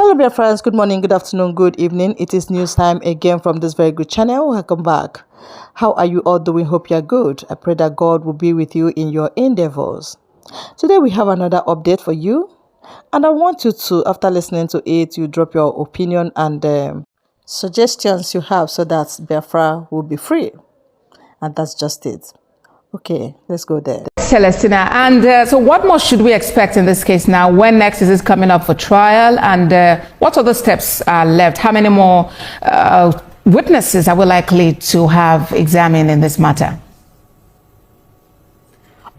Hello, dear friends. Good morning, good afternoon, good evening. It is news time again from this very good channel. Welcome back. How are you all doing? Hope you're good. I pray that God will be with you in your endeavors. Today we have another update for you, and I want you to, after listening to it, you drop your opinion and suggestions you have so that Biafra will be free. And that's just it. Okay, let's go there. Celestina, and so what more should we expect in this case now? When next is this coming up for trial, and what other steps are left? How many more witnesses are we likely to have examined in this matter?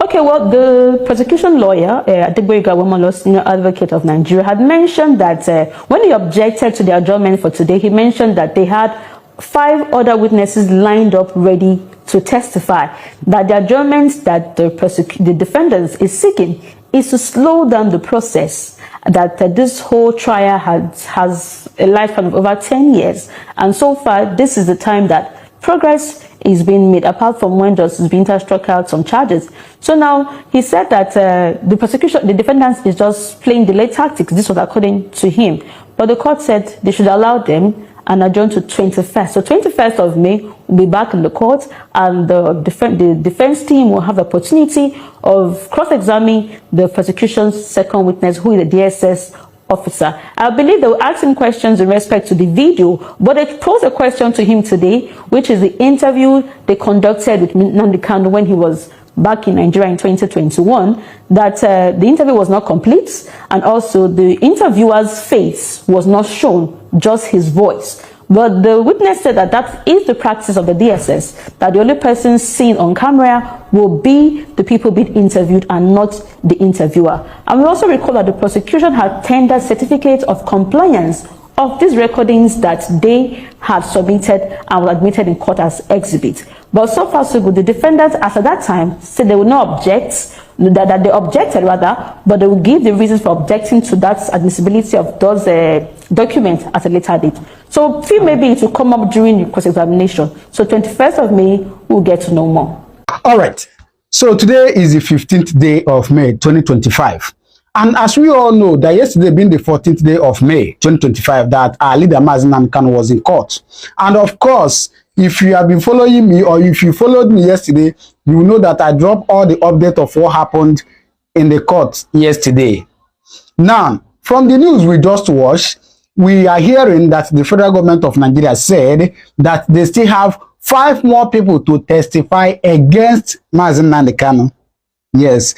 Okay, well, the prosecution lawyer, Adegboyega Awomolo, senior advocate of Nigeria, had mentioned that when he objected to the adjournment for today, he mentioned that they had 5 other witnesses lined up ready to testify, that the adjournment that the defendants is seeking is to slow down the process, that this whole trial has a lifespan of over 10 years, and so far this is the time that progress is being made, apart from when Justice Binta struck out some charges. So now he said that the defendants is just playing delay tactics. This was according to him, but the court said they should allow them and adjourn to 21st. So 21st of May will be back in the court, and the defense team will have the opportunity of cross-examining the prosecution's second witness, who is the DSS officer. I believe they will ask him questions in respect to the video, but they posed a question to him today, which is the interview they conducted with Nnamdi when he was back in Nigeria in 2021, that the interview was not complete, and also the interviewer's face was not shown, just his voice. But the witness said that that is the practice of the DSS, that the only person seen on camera will be the people being interviewed and not the interviewer. And we also recall that the prosecution had tendered certificates of compliance of these recordings that they had submitted and were admitted in court as exhibit. But so far so good. The defendants, as at that time, said they would not object, that they objected rather, but they will give the reasons for objecting to that admissibility of those documents at a later date. So feel maybe it will come up during the cross-examination. So 21st of May, we'll get to know more. All right. So today is the 15th day of May 2025. And as we all know, that yesterday being the 14th day of May 2025, that our leader Nnamdi was in court. And of course, if you have been following me, or if you followed me yesterday, you will know that I dropped all the update of what happened in the court yesterday. Now, from the news we just watched, we are hearing that the federal government of Nigeria said that they still have 5 more people to testify against Nnamdi. Yes.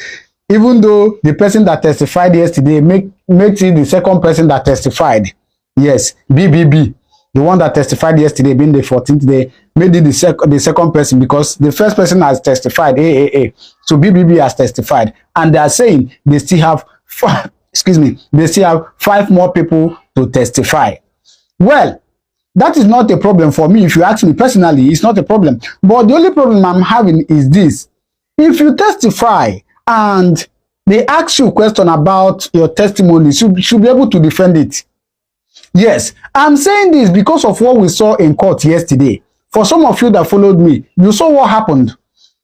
Even though the person that testified yesterday makes it the second person that testified. Yes, BBB, the one that testified yesterday being the 14th day, made it the second person, because the first person has testified, AAA. So BBB has testified, and they are saying they still have they still have 5 more people to testify. Well, that is not a problem for me. If you ask me personally, it's not a problem. But the only problem I'm having is this: if you testify and they ask you a question about your testimony, you should be able to defend it. Yes, I'm saying this because of what we saw in court yesterday. For some of you that followed me, you saw what happened,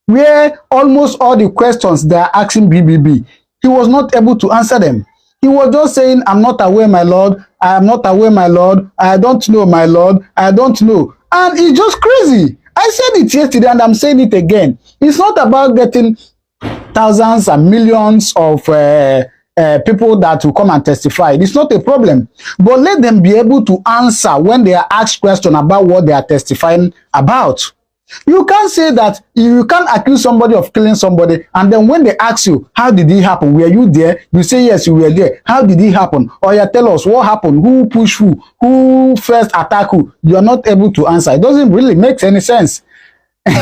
where almost all the questions they are asking BBB, he was not able to answer them. He was just saying, "I'm not aware, my lord. I am not aware, my lord. I don't know, my lord. I don't know." And it's just crazy. I said it yesterday and I'm saying it again. It's not about getting thousands and millions of people that will come and testify. It's not a problem, but let them be able to answer when they are asked questions about what they are testifying about. You can't say that, you can't accuse somebody of killing somebody, and then when they ask you, how did it happen? Were you there? You say, yes, you were there. How did it happen? Or you tell us what happened, who pushed who first attacked who. You are not able to answer. It doesn't really make any sense.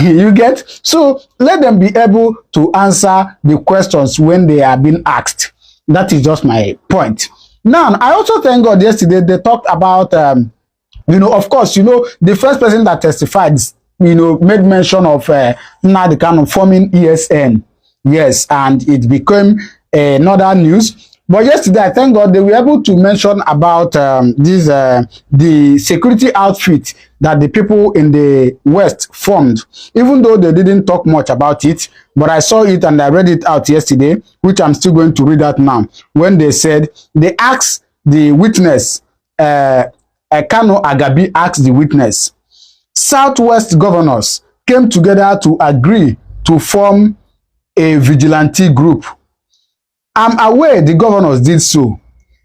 You get? So let them be able to answer the questions when they are being asked. That is just my point. Now, I also thank God yesterday they talked about, of course, the first person that testified, made mention of Nnamdi forming ESN. Yes, and it became another news. But yesterday, I thank God they were able to mention about the security outfit that the people in the West formed, even though they didn't talk much about it. But I saw it and I read it out yesterday, which I'm still going to read out now. When they said, they asked the witness Kanu Agabi asked the witness, Southwest governors came together to agree to form a vigilante group. I'm aware the governors did so.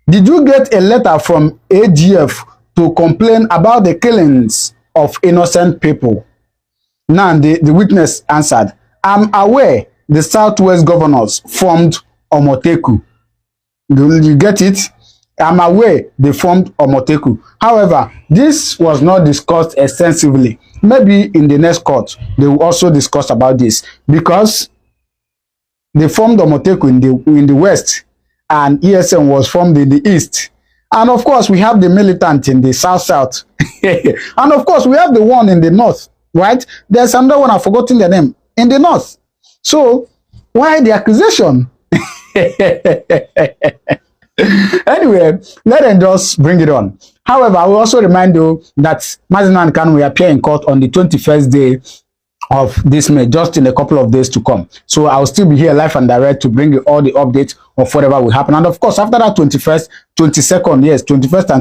Did you get a letter from AGF to complain about the killings of innocent people? Now the witness answered, I'm aware the Southwest governors formed Omoteku. You get it? I'm aware they formed Omoteku. However, this was not discussed extensively. Maybe in the next court, they will also discuss about this, because they formed Omoteku in the west and ESN was formed in the east. And of course, we have the militant in the south. And of course, we have the one in the north, right? There's another one, I've forgotten the name, in the north. So, why the accusation? Anyway, let them just bring it on. However, I will also remind you that Mazi Nnamdi Kanu will appear in court on the 21st day of this May, just in a couple of days to come. So I'll still be here live and direct to bring you all the updates of whatever will happen. And of course, after that 21st and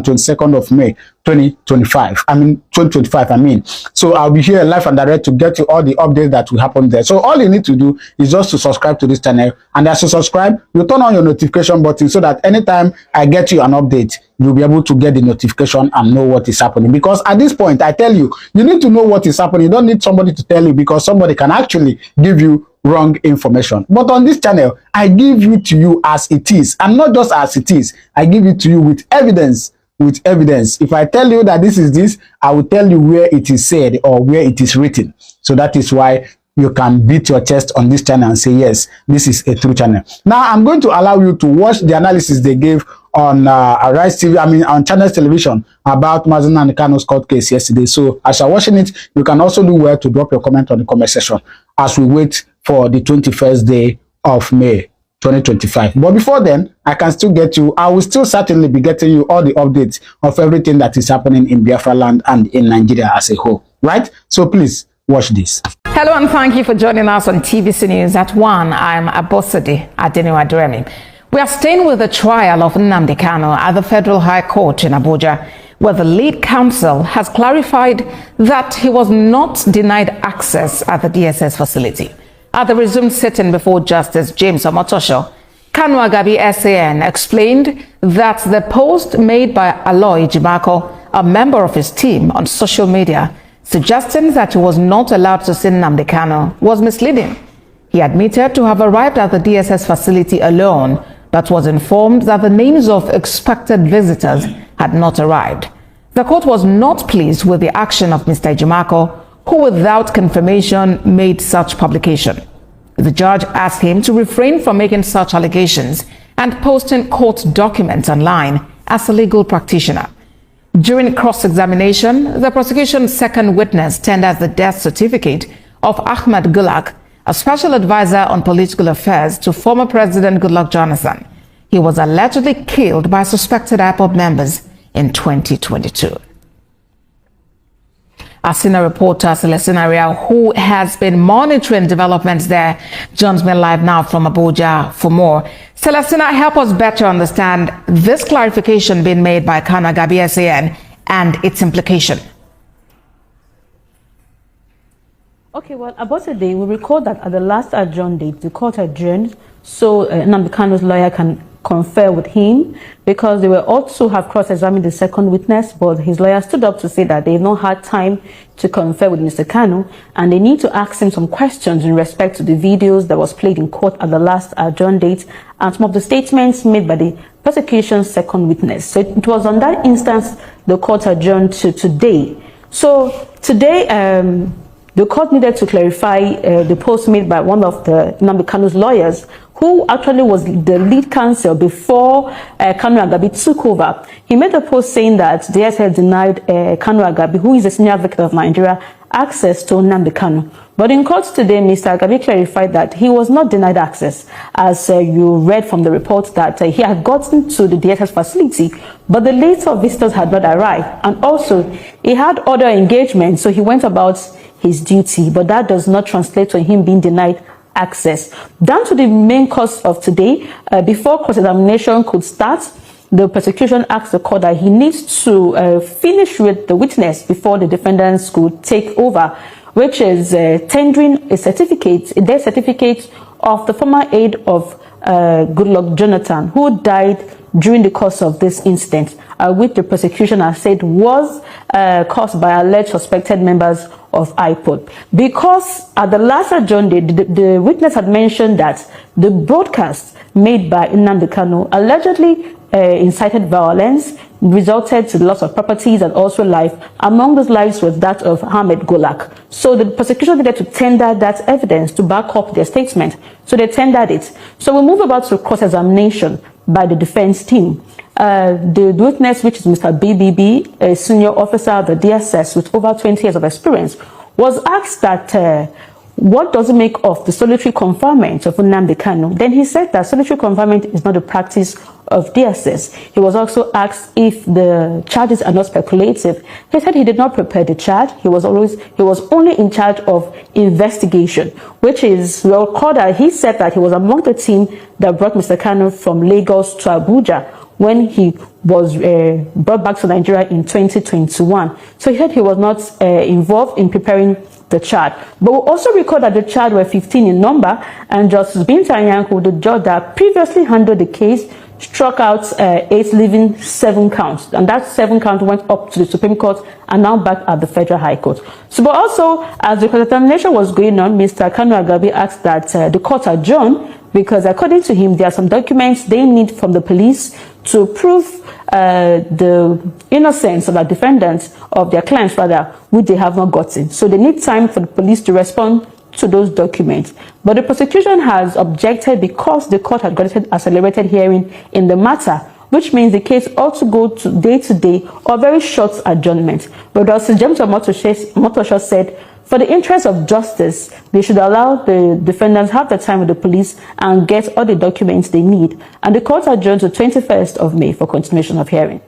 22nd of May 2025. I mean 2025. So I'll be here live and direct to get you all the updates that will happen there. So all you need to do is just to subscribe to this channel, and as you subscribe, you turn on your notification button so that anytime I get you an update, you'll be able to get the notification and know what is happening. Because at this point, I tell you, you need to know what is happening. You don't need somebody to tell you, because somebody can actually give you wrong information. But on this channel, I give it to you as it is, and not just as it is. I give it to you with evidence. If I tell you that this is this, I will tell you where it is said or where it is written. So that is why you can beat your chest on this channel and say, yes, this is a true channel. Now, I'm going to allow you to watch the analysis they gave on Arise TV, on Channels Television, about Mazi Nnamdi Kanu's court case yesterday. So as you're watching it, you can also do well to drop your comment on the comment section as we wait for the 21st day of May 2025. But before then, I can still get you, I will still certainly be getting you all the updates of everything that is happening in Biafra land and in Nigeria as a whole, right? So please watch this. Hello and thank you for joining us on TVC News at 1. I'm Abosede Adeniwa. We are staying with the trial of Nnamdi Kanu at the Federal High Court in Abuja, where the lead counsel has clarified that he was not denied access at the DSS facility. At the resumed sitting before Justice James Omotosho, Kanu Agabi SAN explained that the post made by Aloy Jimako, a member of his team, on social media, suggesting that he was not allowed to see Nnamdi Kanu, was misleading. He admitted to have arrived at the DSS facility alone, but was informed that the names of expected visitors had not arrived. The court was not pleased with the action of Mr. Jimako, who without confirmation made such publication. The judge asked him to refrain from making such allegations and posting court documents online as a legal practitioner. During cross-examination, the prosecution's second witness tendered the death certificate of Ahmed Gulak, a special advisor on political affairs to former President Goodluck Jonathan. He was allegedly killed by suspected IPOB members in 2022. Our senior reporter, Celestina Rial, who has been monitoring developments there, joins me live now from Abuja for more. Celestina, help us better understand this clarification being made by Kanu Agabi SAN and its implication. Okay, well, about a day, we recall that at the last adjourned date, the court adjourned so Nnamdi Kanu's lawyer can confer with him, because they were also have cross-examined the second witness, but his lawyer stood up to say that they've not had time to confer with Mr. Kanu, and they need to ask him some questions in respect to the videos that was played in court at the last adjourned date and some of the statements made by the prosecution's second witness. So it was on that instance the court adjourned to today. So today, the court needed to clarify the post made by one of the Nnamdi Kanu's lawyers, who actually was the lead counsel before Kanu Agabi took over. He made a post saying that DSS denied Kanu Agabi, who is a senior advocate of Nigeria, access to Nnamdi Kanu. But in court today, Mr. Agabi clarified that he was not denied access, as you read from the report that he had gotten to the DSS facility, but the list of visitors had not arrived. And also, he had other engagements, so he went about his duty, but that does not translate to him being denied access. Down to the main course of today, before cross-examination could start, the prosecution asked the court that he needs to finish with the witness before the defendants could take over, which is tendering a certificate, a death certificate of the former aide of Goodluck Jonathan, who died during the course of this incident, which the prosecution has said was caused by alleged suspected members of IPOD. Because at the last adjourned day, the witness had mentioned that the broadcast made by Nnamdi Kanu allegedly incited violence, resulted to the loss of properties and also life. Among those lives was that of Ahmed Golak. So the prosecution needed to tender that evidence to back up their statement. So they tendered it. So we move about to cross-examination by the defense team. The witness, which is Mr. BBB, a senior officer of the DSS with over 20 years of experience, was asked that what does it make of the solitary confinement of Nnamdi Kanu? Then he said that solitary confinement is not a practice of DSS. He was also asked if the charges are not speculative. He said he did not prepare the charge. He was only in charge of investigation, which is well called that he said that he was among the team that brought Mr. Kanu from Lagos to Abuja when he was brought back to Nigeria in 2021. So he said he was not involved in preparing the charge. But we also recall that the charge were 15 in number, and Justice Binta Anyanko, the judge that previously handled the case, struck out 8, leaving 7 counts. And that 7 count went up to the Supreme Court and now back at the Federal High Court. So, but also, as the cross-examination was going on, Mr. Kanu Agabi asked that the court adjourn because, according to him, there are some documents they need from the police to prove the innocence of the defendants, of their clients rather, which they have not gotten. So they need time for the police to respond to those documents. But the prosecution has objected because the court had granted accelerated hearing in the matter, which means the case ought to go to day or very short adjournment. But Justice James Motosho said, for the interest of justice, they should allow the defendants have the time with the police and get all the documents they need. And the court adjourned to 21st of May for continuation of hearing.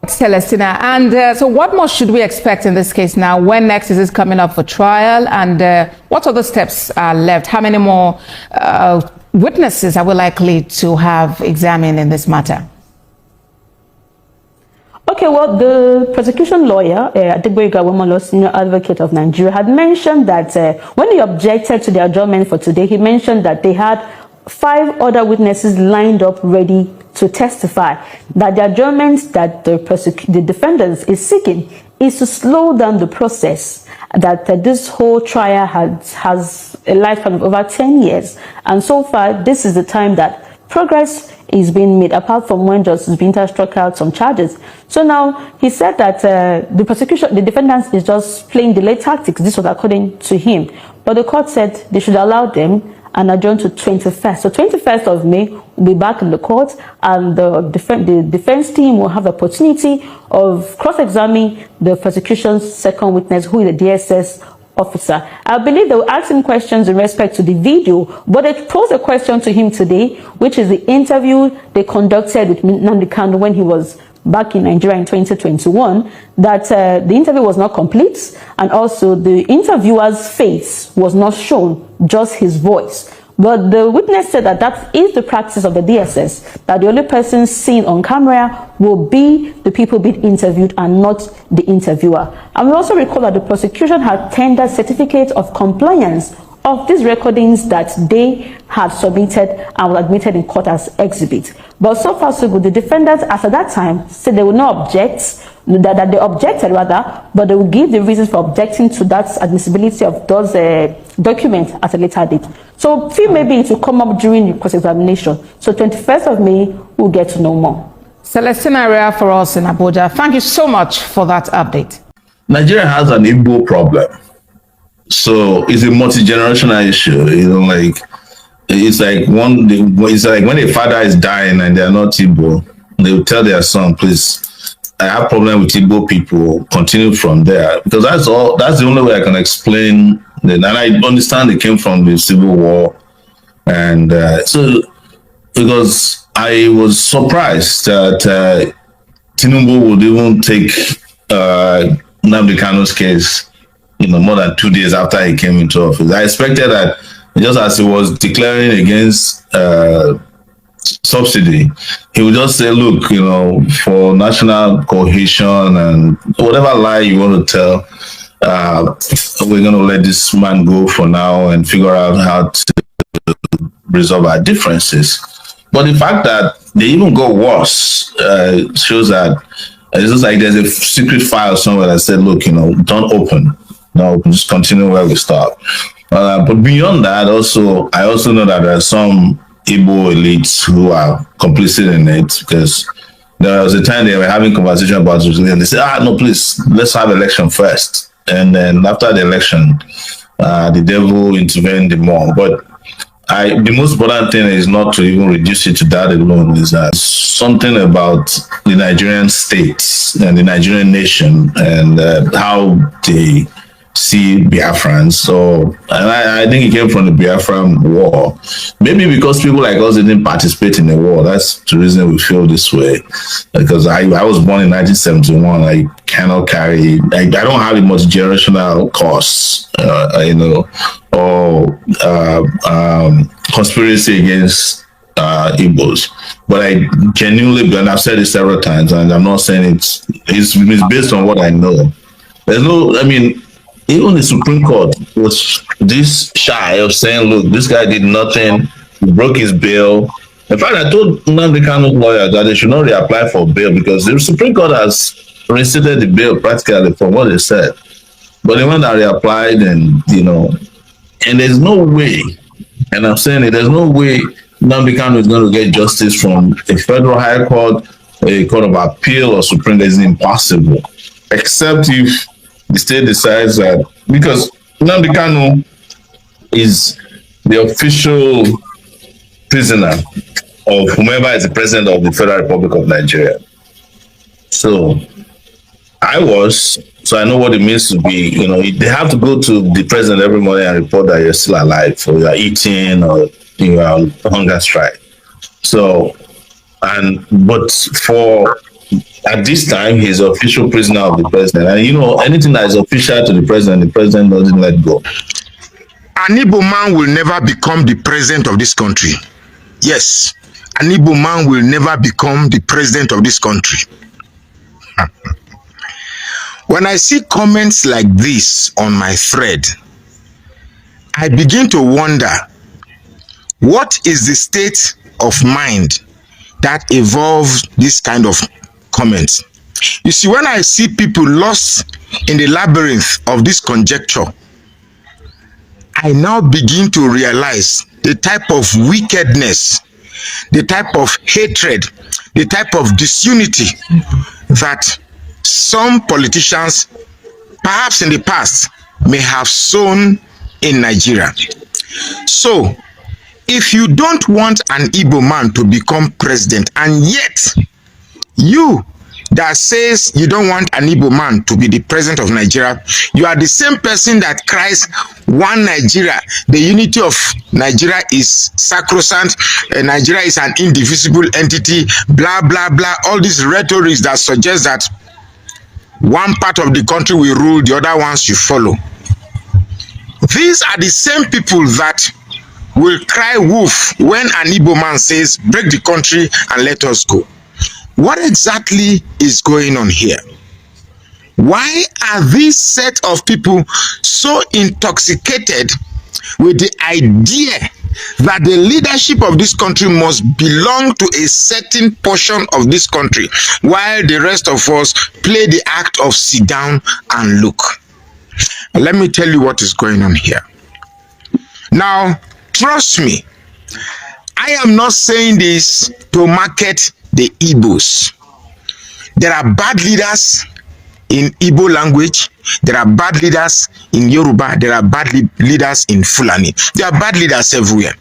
Celestina, and so what more should we expect in this case now? When next is this coming up for trial, and what other steps are left? How many more witnesses are we likely to have examined in this matter? Okay, well, the prosecution lawyer, Adegboyega Womolo, senior advocate of Nigeria, had mentioned that when he objected to the adjournment for today, he mentioned that they had 5 other witnesses lined up ready to testify, that the adjournment that the defendants is seeking is to slow down the process, that this whole trial has a lifespan of over 10 years. And so far, this is the time that progress is being made, apart from when Justice Binta struck out some charges. So now he said that the defendants is just playing delay tactics. This was according to him. But the court said they should allow them and adjourn to 21st. So 21st of May will be back in the court, and the defense team will have the opportunity of cross-examining the prosecution's second witness, who is the DSS officer. I believe they will ask him questions in respect to the video, but they posed a question to him today, which is the interview they conducted with Nnamdi Kanu when he was back in Nigeria in 2021, that the interview was not complete, and also the interviewer's face was not shown, just his voice. But the witness said that that is the practice of the DSS, that the only person seen on camera will be the people being interviewed and not the interviewer. And we also recall that the prosecution had tendered certificates of compliance of these recordings that they had submitted and were admitted in court as exhibits. But so far so good. The defendants, after that time, said they would not object, that they objected rather, but they will give the reasons for objecting to that admissibility of those documents at a later date. So feel maybe it will come up during the cross-examination. So 21st of May, we'll get to know more. Celestina Area for us in Abuja. Thank you so much for that update. Nigeria has an Igbo problem. So it's a multi-generational issue, it's like when a father is dying and they're not Igbo, they will tell their son, please, I have problem with Igbo people, continue from there. Because that's the only way I can explain it. And I understand it came from the Civil War. And so, because I was surprised that Tinubu would even take Nnamdi Kanu's case, more than 2 days after he came into office. I expected that just as he was declaring against subsidy, he would just say, look, for national cohesion and whatever lie you want to tell, we're going to let this man go for now and figure out how to resolve our differences. But the fact that they even go worse shows that it's just like there's a secret file somewhere that said, look, don't open. No, just continue where we stop. But beyond that, I also know that there are some Igbo elites who are complicit in it, because there was a time they were having conversation about it and they said, no, please, let's have election first. And then after the election, the devil intervened more. But the most important thing is not to even reduce it to that alone, is that something about the Nigerian state and the Nigerian nation and how they see Biafrans. So, and I think it came from the Biafran war. Maybe because people like us didn't participate in the war. That's the reason we feel this way. Because I was born in 1971. I cannot carry, I don't have the multi-generational costs, or conspiracy against Igbos. But I genuinely, and I've said it several times, and I'm not saying it's based on what I know. There's no, even the Supreme Court was this shy of saying, look, this guy did nothing, he broke his bail. In fact, I told Nnamdi Kanu'S lawyer that they should not reapply for bail because the Supreme Court has reinstated the bail practically from what they said. But they went and reapplied, and there's no way, and I'm saying it, there's no way Nnamdi Kanu is going to get justice from a federal high court, a court of appeal, or Supreme. That is impossible, except if the state decides that, because Nnamdi Kanu is the official prisoner of whomever is the president of the Federal Republic of Nigeria. So I know what it means to be, they have to go to the president every morning and report that you're still alive, or you're eating, or you are on hunger strike. So, but at this time, he's official prisoner of the president. And anything that is official to the president doesn't let go. An Igbo man will never become the president of this country. Yes, an Igbo man will never become the president of this country. When I see comments like this on my thread, I begin to wonder, what is the state of mind that evolved this kind of comments? You see, when I see people lost in the labyrinth of this conjecture, I now begin to realize the type of wickedness, the type of hatred, the type of disunity that some politicians, perhaps in the past, may have sown in Nigeria. So, if you don't want an Igbo man to become president, and yet you that says you don't want an Igbo man to be the president of Nigeria, you are the same person that cries, one Nigeria, the unity of Nigeria is sacrosanct, Nigeria is an indivisible entity, blah, blah, blah, all these rhetorics that suggest that one part of the country will rule, the other ones you follow. These are the same people that will cry wolf when an Igbo man says, break the country and let us go. What exactly is going on here? Why are these set of people so intoxicated with the idea that the leadership of this country must belong to a certain portion of this country, while the rest of us play the act of sit down and look? Let me tell you what is going on here. Now, trust me, I am not saying this to market the Igbos. There are bad leaders in Igbo language. There are bad leaders in Yoruba. There are bad leaders in Fulani. There are bad leaders everywhere.